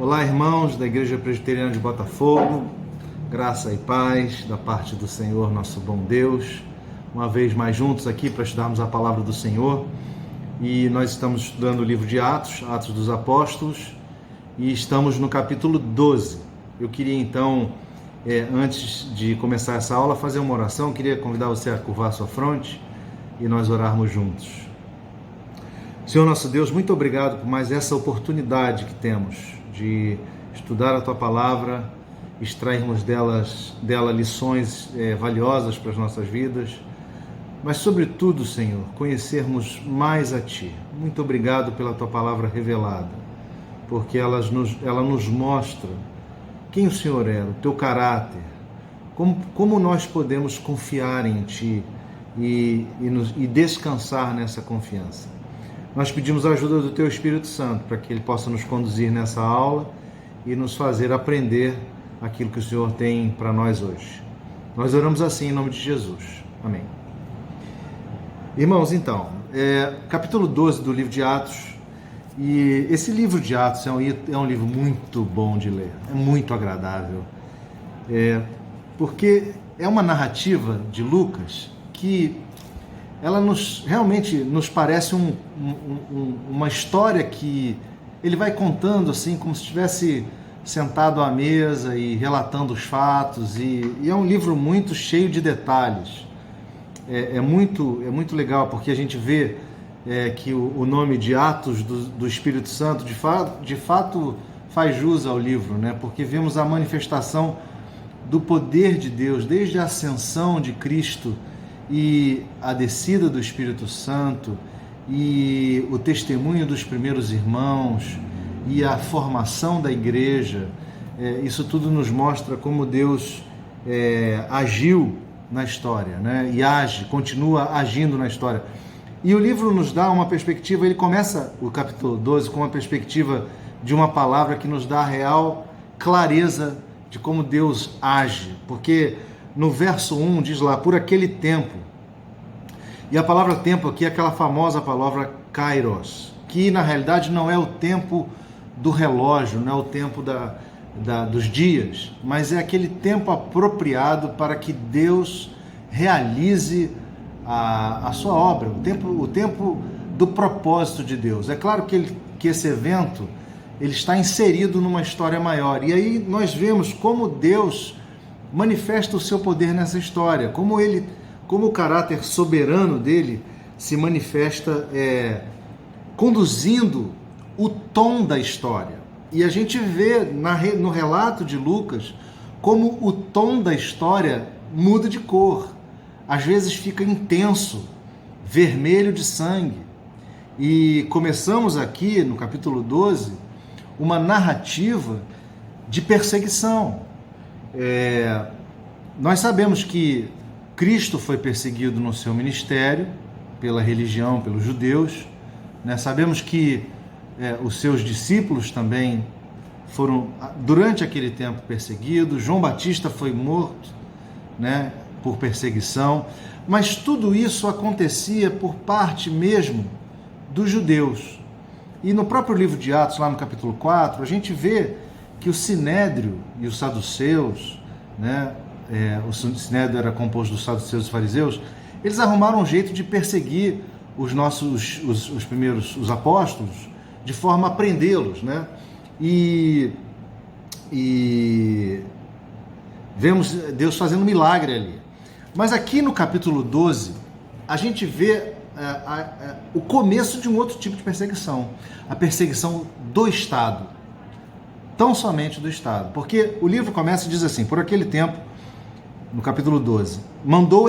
Olá, irmãos da Igreja Presbiteriana de Botafogo, graça e paz da parte do Senhor, nosso bom Deus. Uma vez mais juntos aqui para estudarmos a palavra do Senhor. E nós estamos estudando o livro de Atos, Atos dos Apóstolos, e estamos no capítulo 12. Eu queria então, antes de começar essa aula, fazer uma oração. Queria convidar você a curvar a sua fronte e nós orarmos juntos. Senhor nosso Deus, muito obrigado por mais essa oportunidade que temos de estudar a Tua Palavra, extrairmos dela lições valiosas para as nossas vidas, mas sobretudo, Senhor, conhecermos mais a Ti. Muito obrigado pela Tua Palavra revelada, porque ela nos mostra quem o Senhor é, o Teu caráter, como nós podemos confiar em Ti e descansar nessa confiança. Nós pedimos a ajuda do Teu Espírito Santo para que Ele possa nos conduzir nessa aula e nos fazer aprender aquilo que o Senhor tem para nós hoje. Nós oramos assim em nome de Jesus. Amém. Irmãos, então, capítulo 12 do livro de Atos. E esse livro de Atos é um livro muito bom de ler, é muito agradável. Porque é uma narrativa de Lucas que ela realmente nos parece uma história que ele vai contando assim, como se estivesse sentado à mesa e relatando os fatos, e é um livro muito cheio de detalhes. É muito legal, porque a gente vê que o nome de Atos do Espírito Santo de fato faz jus ao livro, né? Porque vemos a manifestação do poder de Deus desde a ascensão de Cristo e a descida do Espírito Santo, e o testemunho dos primeiros irmãos, e a formação da igreja. Isso tudo nos mostra como Deus agiu na história, né? E continua agindo na história. E o livro nos dá uma perspectiva, ele começa o capítulo 12 com uma perspectiva de uma palavra que nos dá a real clareza de como Deus age, porque no verso 1 diz lá, por aquele tempo, e a palavra tempo aqui é aquela famosa palavra kairos, que na realidade não é o tempo do relógio, não é o tempo dos dias, mas é aquele tempo apropriado para que Deus realize a sua obra, o tempo do propósito de Deus. É claro que esse evento ele está inserido numa história maior, e aí nós vemos como Deus manifesta o seu poder nessa história, como o caráter soberano dele se manifesta conduzindo o tom da história. E a gente vê no relato de Lucas como o tom da história muda de cor. Às vezes fica intenso, vermelho de sangue. E começamos aqui no capítulo 12 uma narrativa de perseguição. Nós sabemos que Cristo foi perseguido no seu ministério pela religião, pelos judeus, né? Sabemos que os seus discípulos também foram durante aquele tempo perseguidos. João Batista foi morto, né, por perseguição, mas tudo isso acontecia por parte mesmo dos judeus. E no próprio livro de Atos, lá no capítulo 4, a gente vê que o Sinédrio e os saduceus, né, o Sinédrio era composto dos saduceus e fariseus, eles arrumaram um jeito de perseguir os primeiros apóstolos, de forma a prendê-los, né? E vemos Deus fazendo milagre ali. Mas aqui no capítulo 12, a gente vê o começo de um outro tipo de perseguição, a perseguição do Estado, tão somente do Estado, porque o livro começa e diz assim, por aquele tempo, no capítulo 12, mandou o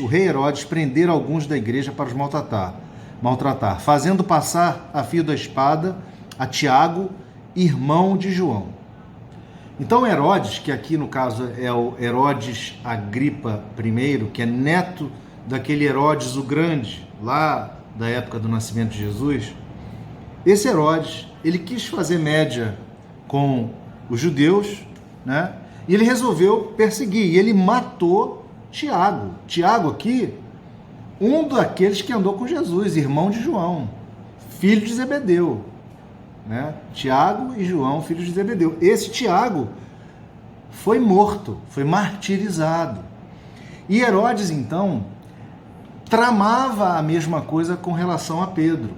rei Herodes, prender alguns da igreja para os maltratar, fazendo passar a fio da espada a Tiago, irmão de João. Então Herodes, que aqui no caso é o Herodes Agripa I, que é neto daquele Herodes o Grande, lá da época do nascimento de Jesus, esse Herodes, ele quis fazer média com os judeus, né? E ele resolveu perseguir, e ele matou Tiago. Tiago aqui, um daqueles que andou com Jesus, irmão de João, filho de Zebedeu. né? Tiago e João, filhos de Zebedeu. Esse Tiago foi morto, foi martirizado. E Herodes, então, tramava a mesma coisa com relação a Pedro,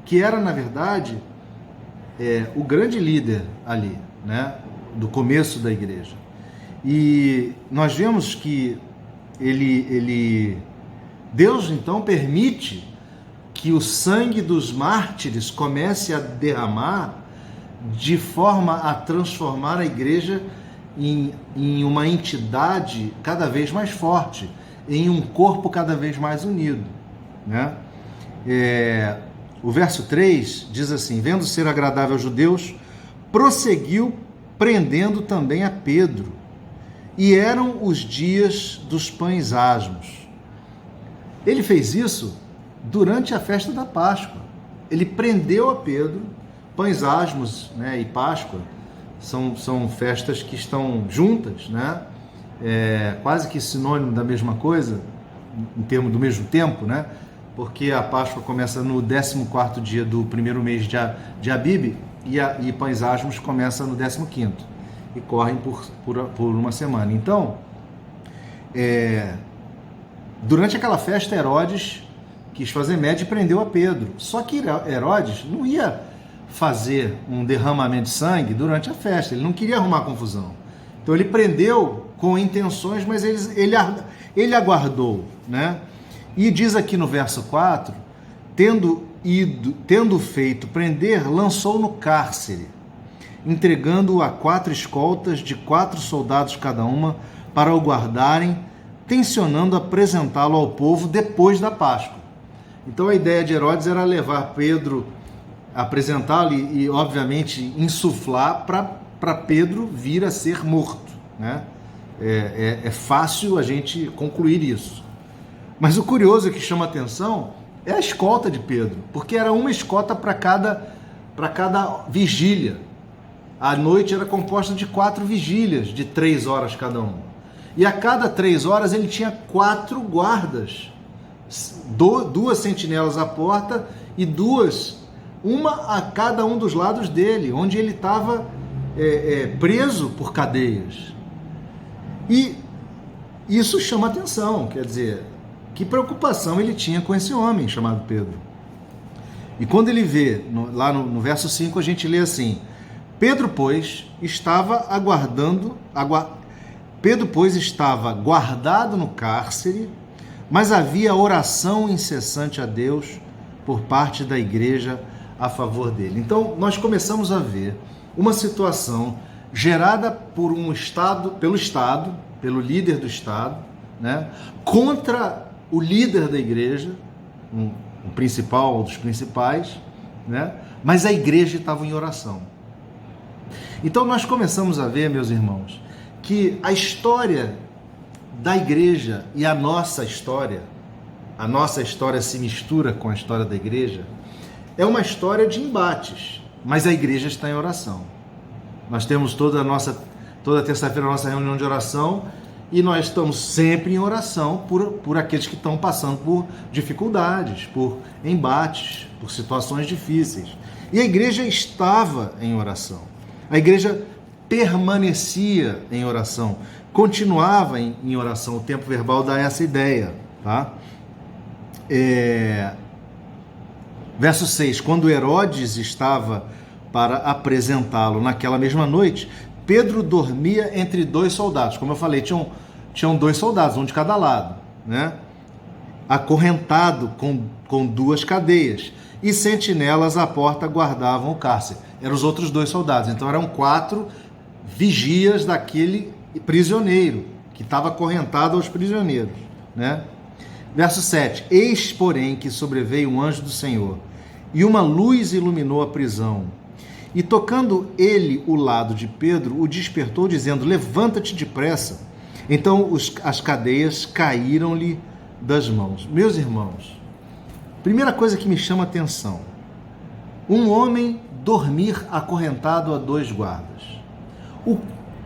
que era, na verdade, o grande líder ali, né? Do começo da igreja. E nós vemos que Deus, então, permite que o sangue dos mártires comece a derramar de forma a transformar a igreja em uma entidade cada vez mais forte, em um corpo cada vez mais unido, né? O verso 3 diz assim: vendo ser agradável aos judeus, prosseguiu prendendo também a Pedro. E eram os dias dos pães asmos. Ele fez isso durante a festa da Páscoa. Ele prendeu a Pedro. Pães asmos, né, e Páscoa são festas que estão juntas, né? Quase que sinônimo da mesma coisa, em termos do mesmo tempo, né? Porque a Páscoa começa no 14º dia do primeiro mês de Abib e Pães Asmos começa no 15º e correm por uma semana. Então, durante aquela festa, Herodes quis fazer média e prendeu a Pedro. Só que Herodes não ia fazer um derramamento de sangue durante a festa, ele não queria arrumar confusão. Então ele prendeu com intenções, mas ele aguardou, né? E diz aqui no verso 4, tendo feito prender, lançou no cárcere, entregando-o a 4 escoltas de 4 soldados cada uma para o guardarem, tencionando apresentá-lo ao povo depois da Páscoa. Então a ideia de Herodes era levar Pedro, apresentá-lo e obviamente insuflar para Pedro vir a ser morto, né? É fácil a gente concluir isso. Mas o curioso que chama atenção é a escolta de Pedro, porque era uma escolta para cada vigília. A noite era composta de 4 vigílias, de 3 horas cada uma. E a cada 3 horas ele tinha 4 guardas, 2 sentinelas à porta e 2, uma a cada um dos lados dele, onde ele estava preso por cadeias. E isso chama atenção, quer dizer, que preocupação ele tinha com esse homem chamado Pedro. E quando ele vê, lá no verso 5, a gente lê assim: Pedro, pois, estava guardado no cárcere, mas havia oração incessante a Deus por parte da igreja a favor dele. Então, nós começamos a ver uma situação gerada por pelo líder do Estado, né, contra o líder da igreja, um principal ou dos principais, né, mas a igreja estava em oração. Então nós começamos a ver, meus irmãos, que a história da igreja e a nossa história se mistura com a história da igreja, é uma história de embates, mas a igreja está em oração. Nós temos toda terça-feira a nossa reunião de oração e nós estamos sempre em oração por aqueles que estão passando por dificuldades, por embates, por situações difíceis. E a igreja estava em oração. A igreja permanecia em oração, continuava em oração. O tempo verbal dá essa ideia, tá? Verso 6, quando Herodes estava para apresentá-lo naquela mesma noite, Pedro dormia entre 2 soldados. Como eu falei, tinham 2 soldados, um de cada lado, né? Acorrentado com 2 cadeias, e sentinelas à porta guardavam o cárcere. Eram os outros 2 soldados, então eram 4 vigias daquele prisioneiro, que estava acorrentado aos prisioneiros, né? Verso 7, eis, porém, que sobreveio um anjo do Senhor, e uma luz iluminou a prisão. E tocando ele o lado de Pedro, o despertou, dizendo, levanta-te depressa. Então as cadeias caíram-lhe das mãos. Meus irmãos, primeira coisa que me chama a atenção, um homem dormir acorrentado a 2 guardas. O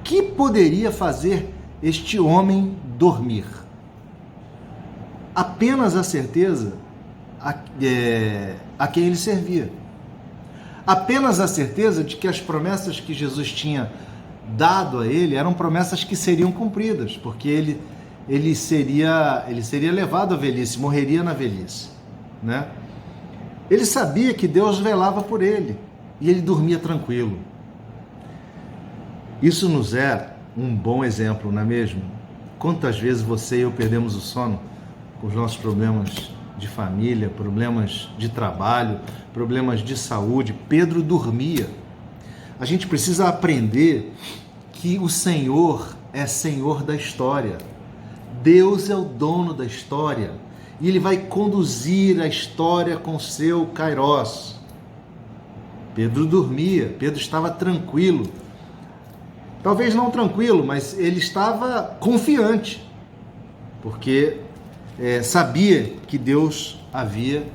que poderia fazer este homem dormir? Apenas a certeza a quem ele servia. apenas a certeza de que as promessas que Jesus tinha dado a ele eram promessas que seriam cumpridas, porque ele seria levado à velhice, morreria na velhice, né? Ele sabia que Deus velava por ele e ele dormia tranquilo. Isso nos é um bom exemplo, não é mesmo? Quantas vezes você e eu perdemos o sono com os nossos problemas de família, problemas de trabalho, problemas de saúde? Pedro dormia. A gente precisa aprender que o Senhor é Senhor da história. Deus é o dono da história e Ele vai conduzir a história com seu kairós. Pedro dormia, Pedro estava tranquilo. Talvez não tranquilo, mas ele estava confiante, porque sabia que Deus havia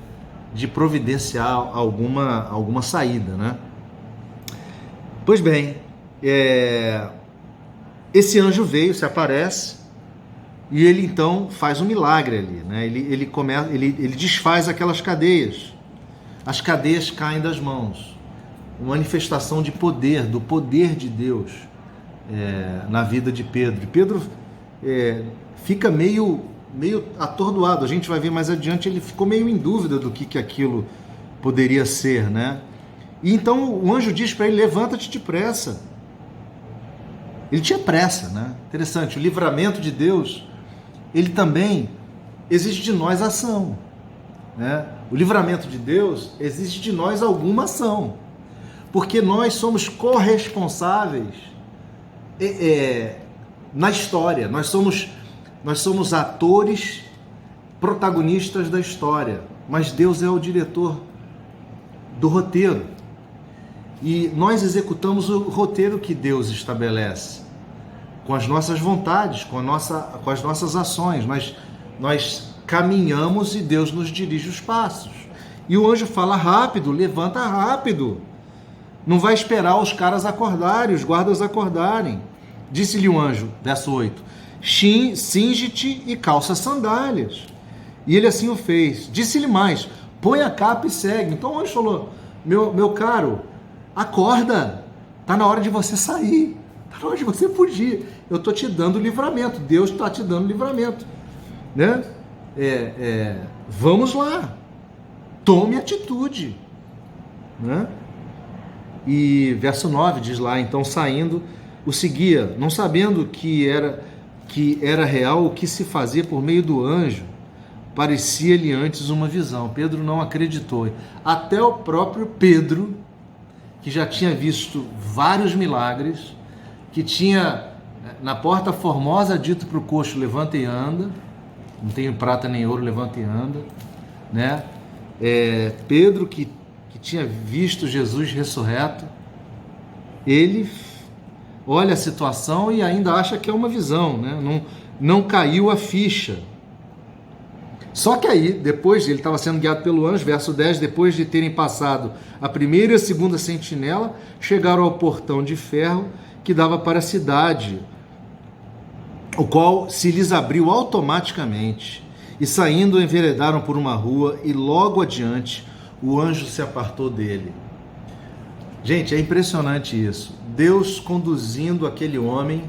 de providenciar alguma saída, né? Pois bem, esse anjo veio, se aparece, e ele então faz um milagre ali, né? Ele desfaz aquelas cadeias, as cadeias caem das mãos, uma manifestação de poder, do poder de Deus na vida de Pedro. Pedro fica meio atordoado, a gente vai ver mais adiante, ele ficou meio em dúvida do que aquilo poderia ser, né? E então o anjo diz para ele: levanta-te depressa. Ele tinha pressa, né? Interessante, o livramento de Deus, ele também exige de nós ação, né? O livramento de Deus exige de nós alguma ação, porque nós somos corresponsáveis na história, nós somos atores, protagonistas da história, mas Deus é o diretor do roteiro. E nós executamos o roteiro que Deus estabelece, com as nossas vontades, com as nossas ações. Nós caminhamos e Deus nos dirige os passos. E o anjo fala: rápido, levanta rápido. Não vai esperar os caras acordarem, os guardas acordarem. Disse-lhe o anjo, verso 8, cinge-te e calça sandálias. E ele assim o fez. Disse-lhe mais: põe a capa e segue. Então o anjo falou: meu caro, acorda, está na hora de você sair, está na hora de você fugir. Eu estou te dando livramento, Deus está te dando livramento, né? Vamos lá, tome atitude, né? E verso 9 diz lá: então saindo, o seguia, não sabendo que era real o que se fazia por meio do anjo. Parecia-lhe antes uma visão. Pedro não acreditou. Até o próprio Pedro, que já tinha visto vários milagres, que tinha na porta formosa dito para o coxo: levanta e anda, não tenho prata nem ouro, levanta e anda, né? Pedro, que tinha visto Jesus ressurreto, ele olha a situação e ainda acha que é uma visão, né? Não caiu a ficha. Só que aí, depois, ele estava sendo guiado pelo anjo, verso 10, depois de terem passado a primeira e a segunda sentinela, chegaram ao portão de ferro que dava para a cidade, o qual se lhes abriu automaticamente, e saindo enveredaram por uma rua, e logo adiante o anjo se apartou dele. Gente, é impressionante isso. Deus conduzindo aquele homem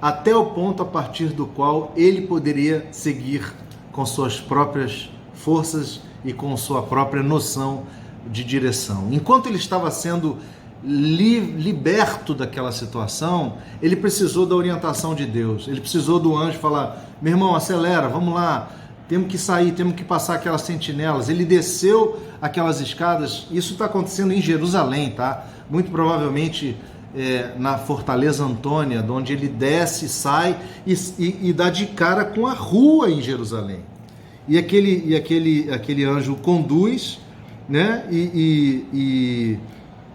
até o ponto a partir do qual ele poderia seguir com suas próprias forças e com sua própria noção de direção. Enquanto ele estava sendo liberto daquela situação, ele precisou da orientação de Deus. Ele precisou do anjo falar: meu irmão, acelera, vamos lá, temos que sair, temos que passar aquelas sentinelas. Ele desceu aquelas escadas. Isso está acontecendo em Jerusalém, tá? Muito provavelmente na Fortaleza Antônia, de onde ele desce, sai e dá de cara com a rua em Jerusalém. E aquele anjo conduz, né? E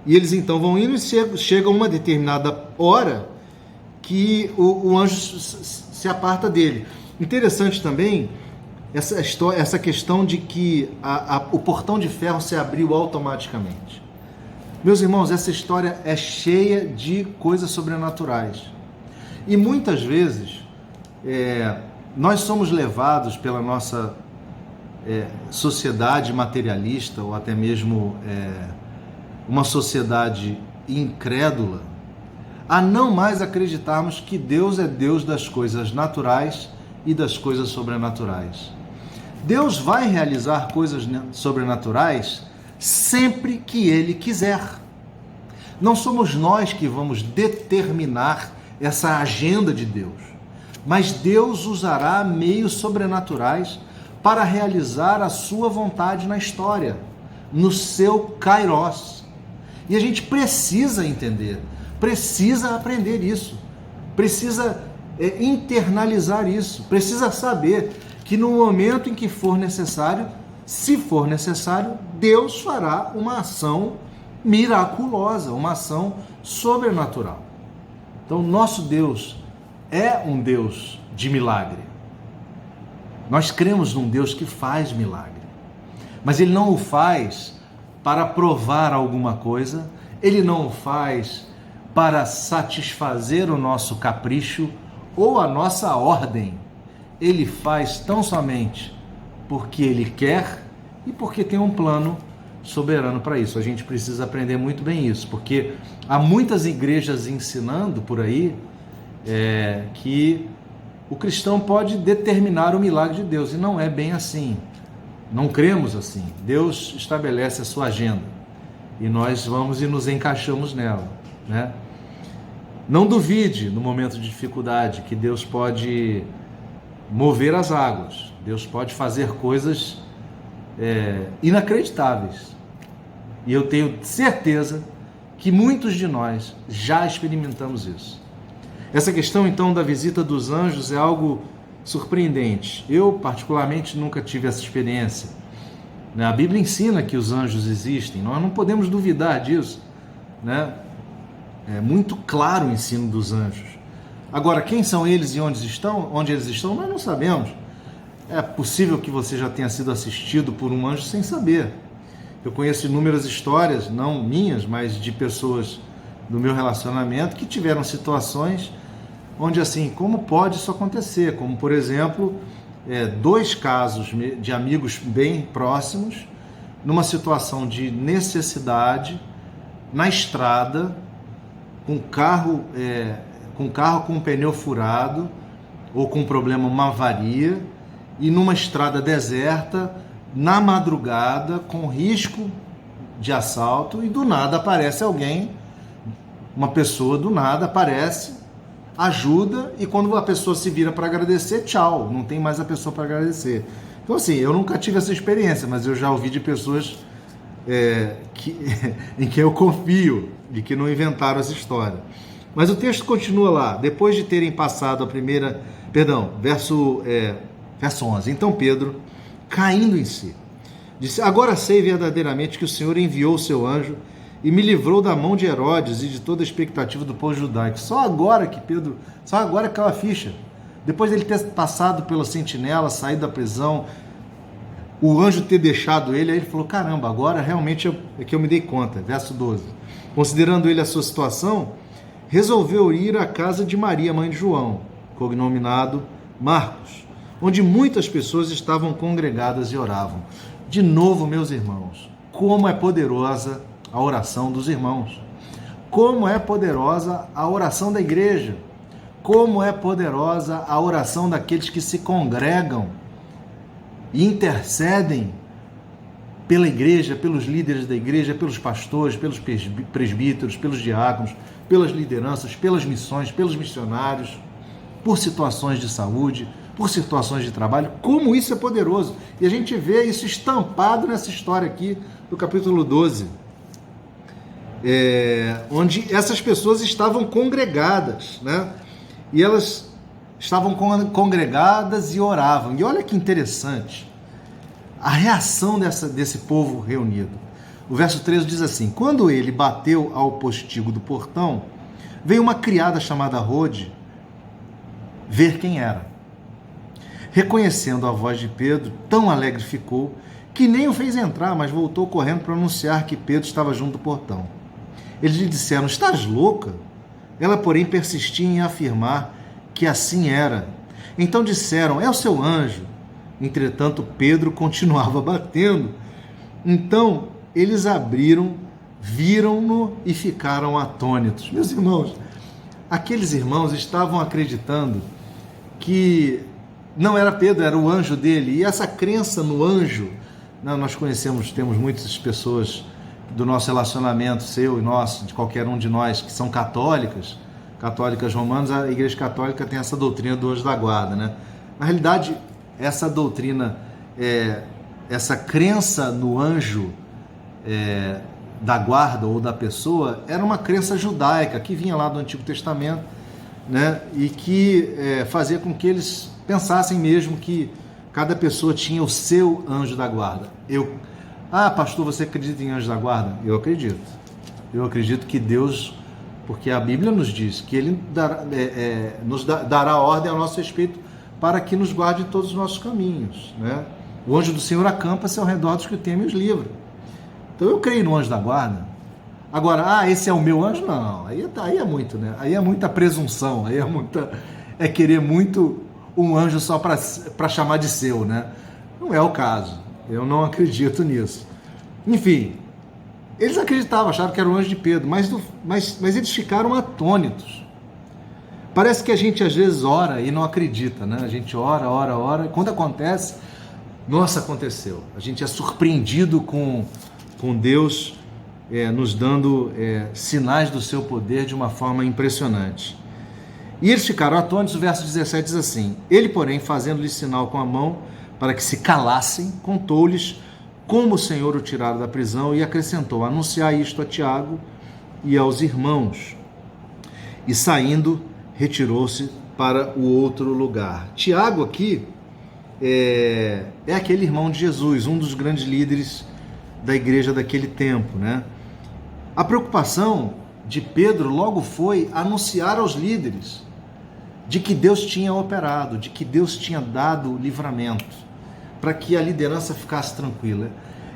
eles então vão indo e chega uma determinada hora que o anjo se aparta dele. Interessante também essa questão de que o portão de ferro se abriu automaticamente. Meus irmãos, essa história é cheia de coisas sobrenaturais. E muitas vezes nós somos levados pela nossa sociedade materialista, ou até mesmo uma sociedade incrédula a não mais acreditarmos que Deus é Deus das coisas naturais e das coisas sobrenaturais. Deus vai realizar coisas sobrenaturais sempre que Ele quiser. Não somos nós que vamos determinar essa agenda de Deus, mas Deus usará meios sobrenaturais para realizar a sua vontade na história, no seu kairos. E a gente precisa entender, precisa aprender isso, precisa internalizar isso, precisa saber que no momento em que for necessário, se for necessário, Deus fará uma ação miraculosa, uma ação sobrenatural. Então, nosso Deus é um Deus de milagre. Nós cremos num Deus que faz milagre, mas Ele não o faz para provar alguma coisa, Ele não o faz para satisfazer o nosso capricho ou a nossa ordem. Ele faz tão somente porque Ele quer e porque tem um plano soberano para isso. A gente precisa aprender muito bem isso, porque há muitas igrejas ensinando por aí que o cristão pode determinar o milagre de Deus, e não é bem assim. Não cremos assim. Deus estabelece a sua agenda e nós vamos e nos encaixamos nela, né? Não duvide no momento de dificuldade que Deus pode mover as águas, Deus pode fazer coisas inacreditáveis. E eu tenho certeza que muitos de nós já experimentamos isso. Essa questão, então, da visita dos anjos é algo surpreendente. Eu, particularmente, nunca tive essa experiência. A Bíblia ensina que os anjos existem, nós não podemos duvidar disso, né? É muito claro o ensino dos anjos. Agora, quem são eles e onde eles estão, nós não sabemos. É possível que você já tenha sido assistido por um anjo sem saber. Eu conheço inúmeras histórias, não minhas, mas de pessoas do meu relacionamento que tiveram situações onde, assim, como pode isso acontecer? Como, por exemplo, 2 casos de amigos bem próximos, numa situação de necessidade, na estrada, com carro com pneu furado, ou com problema, uma avaria, e numa estrada deserta, na madrugada, com risco de assalto, e do nada aparece alguém, uma pessoa do nada aparece, ajuda, e quando a pessoa se vira para agradecer, tchau, não tem mais a pessoa para agradecer. Então, assim, eu nunca tive essa experiência, mas eu já ouvi de pessoas em que eu confio, de que não inventaram essa história. Mas o texto continua lá, depois de terem passado verso 11. Então Pedro, caindo em si, disse: agora sei verdadeiramente que o Senhor enviou o seu anjo e me livrou da mão de Herodes e de toda a expectativa do povo judaico. Só agora caiu a ficha. Depois dele ter passado pela sentinela, saído da prisão, o anjo ter deixado ele, aí ele falou: caramba, agora realmente é que eu me dei conta. Verso 12. Considerando ele a sua situação, resolveu ir à casa de Maria, mãe de João, cognominado Marcos, onde muitas pessoas estavam congregadas e oravam. De novo, meus irmãos, como é poderosa a oração dos irmãos. Como é poderosa a oração da igreja. Como é poderosa a oração daqueles que se congregam e intercedem pela igreja, pelos líderes da igreja, pelos pastores, pelos presbíteros, pelos diáconos, pelas lideranças, pelas missões, pelos missionários, por situações de saúde, por situações de trabalho. Como isso é poderoso! E a gente vê isso estampado nessa história aqui do capítulo 12, onde essas pessoas estavam congregadas, né? E elas estavam congregadas e oravam. E olha que interessante a reação desse povo reunido. O verso 13 diz assim: quando ele bateu ao postigo do portão, veio uma criada chamada Rode ver quem era. Reconhecendo a voz de Pedro, tão alegre ficou, que nem o fez entrar, mas voltou correndo para anunciar que Pedro estava junto do portão. Eles lhe disseram: estás louca? Ela, porém, persistia em afirmar que assim era. Então disseram: é o seu anjo. Entretanto, Pedro continuava batendo. Então, eles abriram, viram-no e ficaram atônitos. Meus irmãos, aqueles irmãos estavam acreditando que não era Pedro, era o anjo dele. E essa crença no anjo, nós temos muitas pessoas do nosso relacionamento, seu e nosso, de qualquer um de nós, que são católicas romanas. A Igreja Católica tem essa doutrina do anjo da guarda, né? Na realidade, essa doutrina, essa crença no anjo da guarda ou da pessoa, era uma crença judaica que vinha lá do Antigo Testamento, né? E que fazia com que eles pensassem mesmo que cada pessoa tinha o seu anjo da guarda. Pastor, você acredita em anjo da guarda? Eu acredito. Eu acredito que Deus, porque a Bíblia nos diz que Ele nos dará ordem ao nosso respeito para que nos guarde em todos os nossos caminhos, né? O anjo do Senhor acampa-se ao redor dos que o temem e os livra. Então eu creio no anjo da guarda. Agora, esse é o meu anjo? Não, aí é muito, né? Aí é muita presunção, aí é querer muito um anjo só para chamar de seu, né? Não é o caso. Eu não acredito nisso. Enfim, eles acreditavam, acharam que era o anjo de Pedro, mas eles ficaram atônitos. Parece que a gente às vezes ora e não acredita, né? A gente ora, e quando acontece, nossa, aconteceu. A gente é surpreendido com Deus nos dando sinais do seu poder de uma forma impressionante. E eles ficaram atônitos. O verso 17 diz assim: ele, porém, fazendo-lhes sinal com a mão para que se calassem, contou-lhes como o Senhor o tirara da prisão e acrescentou: anunciai isto a Tiago e aos irmãos. E saindo, retirou-se para o outro lugar. Tiago aqui é aquele irmão de Jesus, um dos grandes líderes da igreja daquele tempo, né? A preocupação de Pedro logo foi anunciar aos líderes de que Deus tinha operado, de que Deus tinha dado livramento, para que a liderança ficasse tranquila.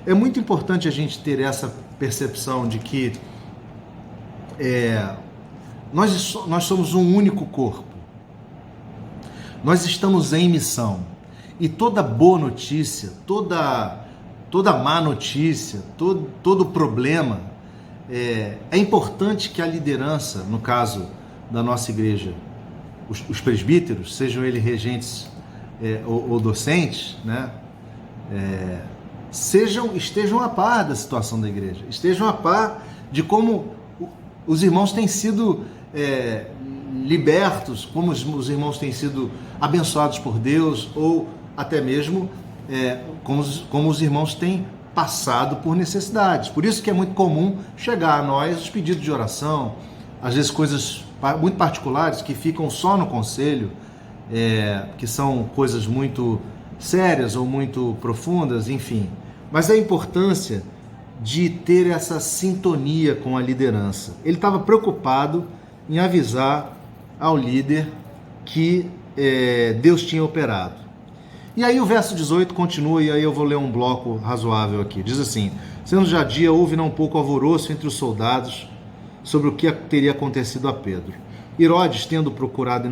É muito importante a gente ter essa percepção de que nós somos um único corpo. Nós estamos em missão. E toda boa notícia, toda má notícia, todo problema, é importante que a liderança, no caso da nossa igreja, os presbíteros, sejam eles regentes ou docentes, né, estejam a par da situação da igreja, estejam a par de como os irmãos têm sido libertos, como os irmãos têm sido abençoados por Deus, ou até mesmo como os irmãos têm passado por necessidades. Por isso que é muito comum chegar a nós os pedidos de oração, às vezes coisas muito particulares que ficam só no conselho, que são coisas muito sérias ou muito profundas, enfim. Mas a importância de ter essa sintonia com a liderança. Ele estava preocupado em avisar ao líder que Deus tinha operado. E aí o verso 18 continua, e aí eu vou ler um bloco razoável aqui. Diz assim: sendo já dia, houve não pouco alvoroço entre os soldados sobre o que teria acontecido a Pedro. Herodes, tendo procurado e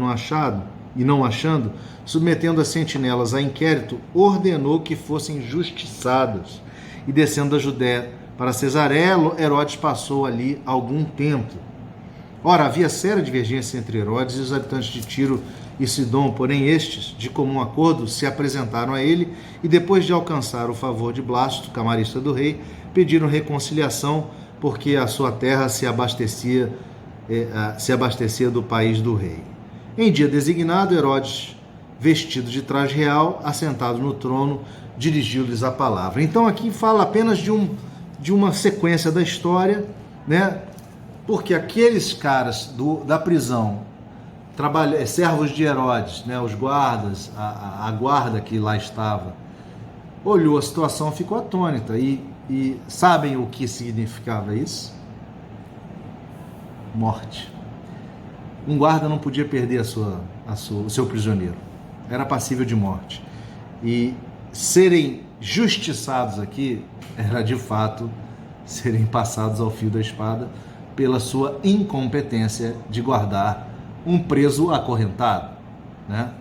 não achando, submetendo as sentinelas a inquérito, ordenou que fossem justiçadas. E descendo da Judéia para Cesareia, Herodes passou ali algum tempo. Ora, havia séria divergência entre Herodes e os habitantes de Tiro e Sidom, porém estes, de comum acordo, se apresentaram a ele e, depois de alcançar o favor de Blasto, camarista do rei, pediram reconciliação, porque a sua terra se abastecia do país do rei. Em dia designado, Herodes, vestido de traje real, assentado no trono, dirigiu-lhes a palavra. Então aqui fala apenas de uma sequência da história, né? Porque aqueles caras da prisão, servos de Herodes, né? Os guardas, a guarda que lá estava, olhou a situação, ficou atônita. E sabem o que significava isso? Morte. Um guarda não podia perder o seu prisioneiro. Era passível de morte. E serem justiçados aqui era, de fato, serem passados ao fio da espada pela sua incompetência de guardar um preso acorrentado, né?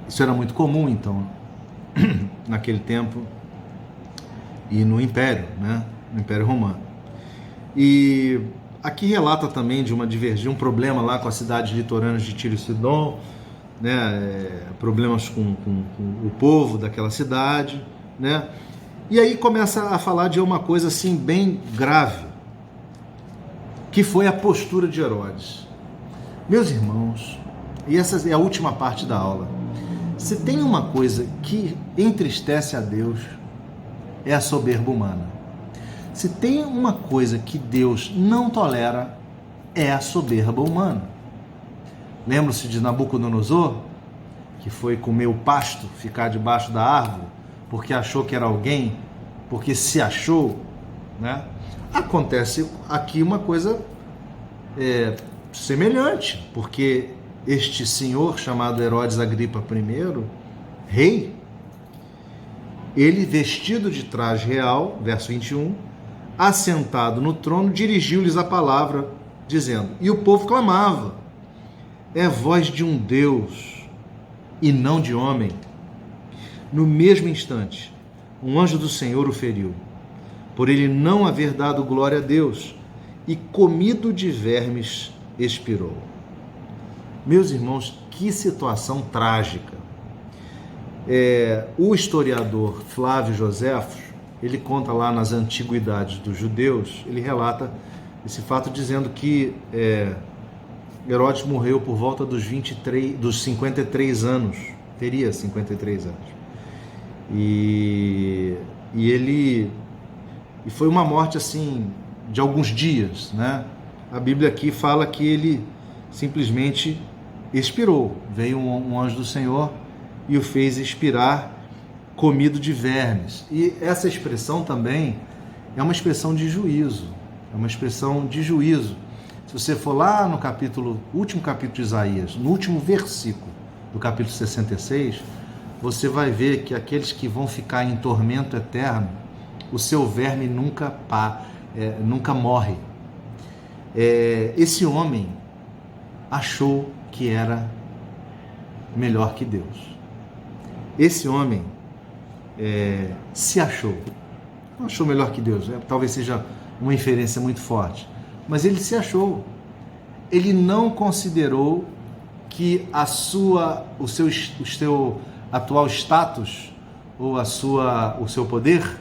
Isso era muito comum, então, naquele tempo, e no Império, né? No Império Romano. E aqui relata também de um problema lá com as cidades litorâneas de Tiro e Sidom, né? Problemas com o povo daquela cidade, né? E aí começa a falar de uma coisa assim bem grave, que foi a postura de Herodes. Meus irmãos, e essa é a última parte da aula, se tem uma coisa que entristece a Deus, é a soberba humana. Se tem uma coisa que Deus não tolera, é a soberba humana. Lembram-se de Nabucodonosor, que foi comer o pasto, ficar debaixo da árvore, porque achou que era alguém, porque se achou, né? Acontece aqui uma coisa semelhante, porque este senhor chamado Herodes Agripa I, rei, ele vestido de traje real, verso 21, assentado no trono, dirigiu-lhes a palavra, dizendo, e o povo clamava, é voz de um Deus e não de homem. No mesmo instante, um anjo do Senhor o feriu, por ele não haver dado glória a Deus, e comido de vermes expirou. Meus irmãos, que situação trágica. O historiador Flávio Joséfo, ele conta lá nas Antiguidades dos Judeus, ele relata esse fato dizendo que Herodes morreu por volta dos 53 anos, teria 53 anos. E foi uma morte assim de alguns dias, né? A Bíblia aqui fala que ele simplesmente expirou. Veio um anjo do Senhor e o fez expirar, comido de vermes. E essa expressão também é uma expressão de juízo. É uma expressão de juízo. Se você for lá no último capítulo de Isaías, no último versículo do capítulo 66, você vai ver que aqueles que vão ficar em tormento eterno, o seu verme nunca morre. Esse homem achou que era melhor que Deus. Esse homem se achou. Não achou melhor que Deus, talvez seja uma inferência muito forte, mas ele se achou. Ele não considerou que o seu atual status ou o seu poder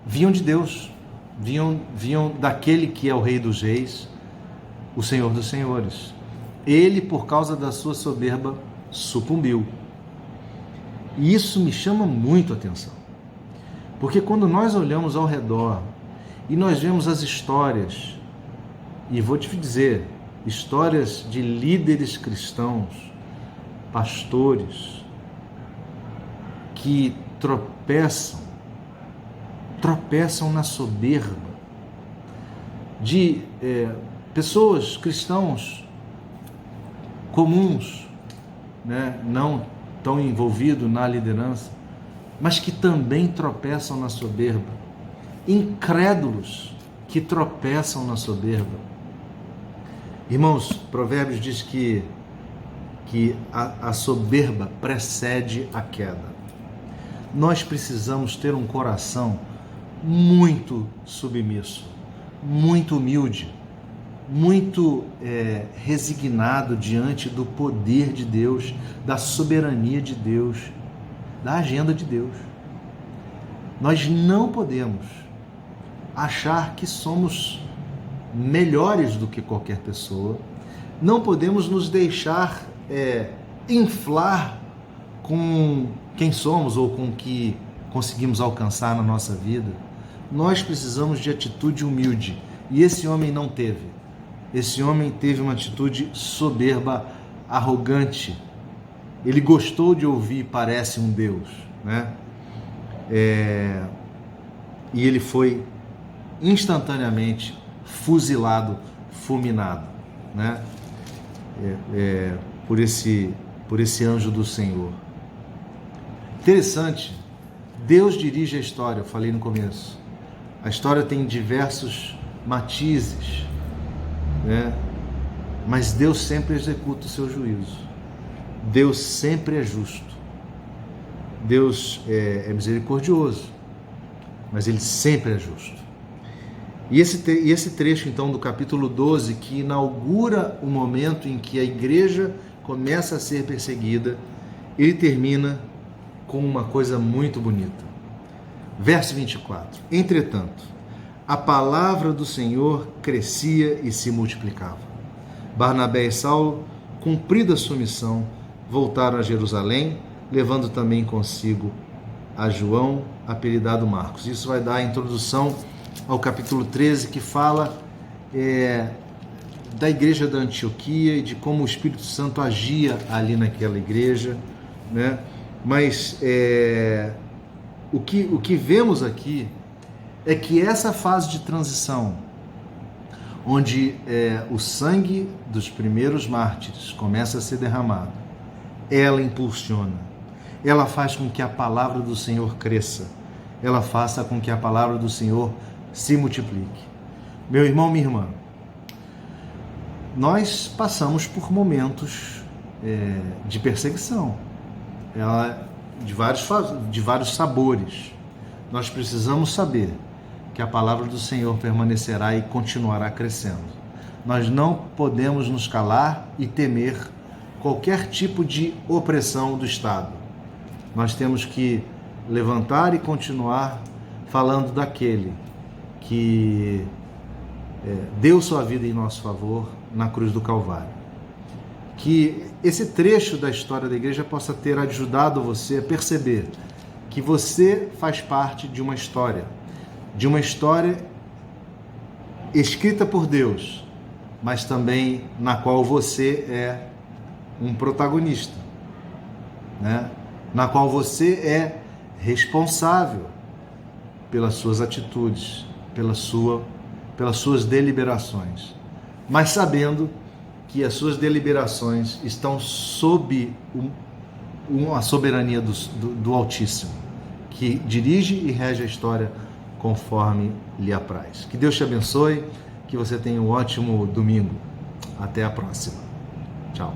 vinham de Deus, vinham daquele que é o Rei dos Reis, o Senhor dos Senhores. Ele, por causa da sua soberba, sucumbiu. E isso me chama muito a atenção, porque quando nós olhamos ao redor e nós vemos as histórias, e vou te dizer, histórias de líderes cristãos, pastores, que tropeçam na soberba, de pessoas, cristãos comuns, né, não tão envolvidos na liderança, mas que também tropeçam na soberba, incrédulos que tropeçam na soberba. Irmãos, Provérbios diz que a soberba precede a queda. Nós precisamos ter um coração muito submisso, muito humilde, muito resignado diante do poder de Deus, da soberania de Deus, da agenda de Deus. Nós não podemos achar que somos melhores do que qualquer pessoa, não podemos nos deixar inflar com quem somos ou com o que conseguimos alcançar na nossa vida. Nós precisamos de atitude humilde, e esse homem não teve. Esse homem teve uma atitude soberba, arrogante. Ele gostou de ouvir parece um Deus, né? E ele foi instantaneamente fuzilado, fulminado, né? Por esse anjo do Senhor. Interessante, Deus dirige a história, eu falei no começo. A história tem diversos matizes, né? Mas Deus sempre executa o seu juízo. Deus sempre é justo. Deus é misericordioso. mas ele sempre é justo. E esse trecho, então, do capítulo 12, que inaugura o momento em que a igreja começa a ser perseguida, ele termina com uma coisa muito bonita. Verso 24. Entretanto, a palavra do Senhor crescia e se multiplicava. Barnabé e Saulo, cumprida a sua missão, voltaram a Jerusalém, levando também consigo a João, apelidado Marcos. Isso vai dar a introdução ao capítulo 13, que fala da igreja da Antioquia e de como o Espírito Santo agia ali naquela igreja, né? Mas o que vemos aqui é que essa fase de transição, onde o sangue dos primeiros mártires começa a ser derramado, ela impulsiona, ela faz com que a palavra do Senhor cresça, ela faça com que a palavra do Senhor se multiplique. Meu irmão, minha irmã, nós passamos por momentos de perseguição, de vários sabores. Nós precisamos saber que a palavra do Senhor permanecerá e continuará crescendo. Nós não podemos nos calar e temer qualquer tipo de opressão do Estado. Nós temos que levantar e continuar falando daquele que deu sua vida em nosso favor na cruz do Calvário. Que esse trecho da história da igreja possa ter ajudado você a perceber que você faz parte de uma história escrita por Deus, mas também na qual você é um protagonista, né? Na qual você é responsável pelas suas atitudes, pelas suas deliberações, mas sabendo que as suas deliberações estão sob a soberania do Altíssimo, que dirige e rege a história conforme lhe apraz. Que Deus te abençoe, que você tenha um ótimo domingo. Até a próxima. Tchau.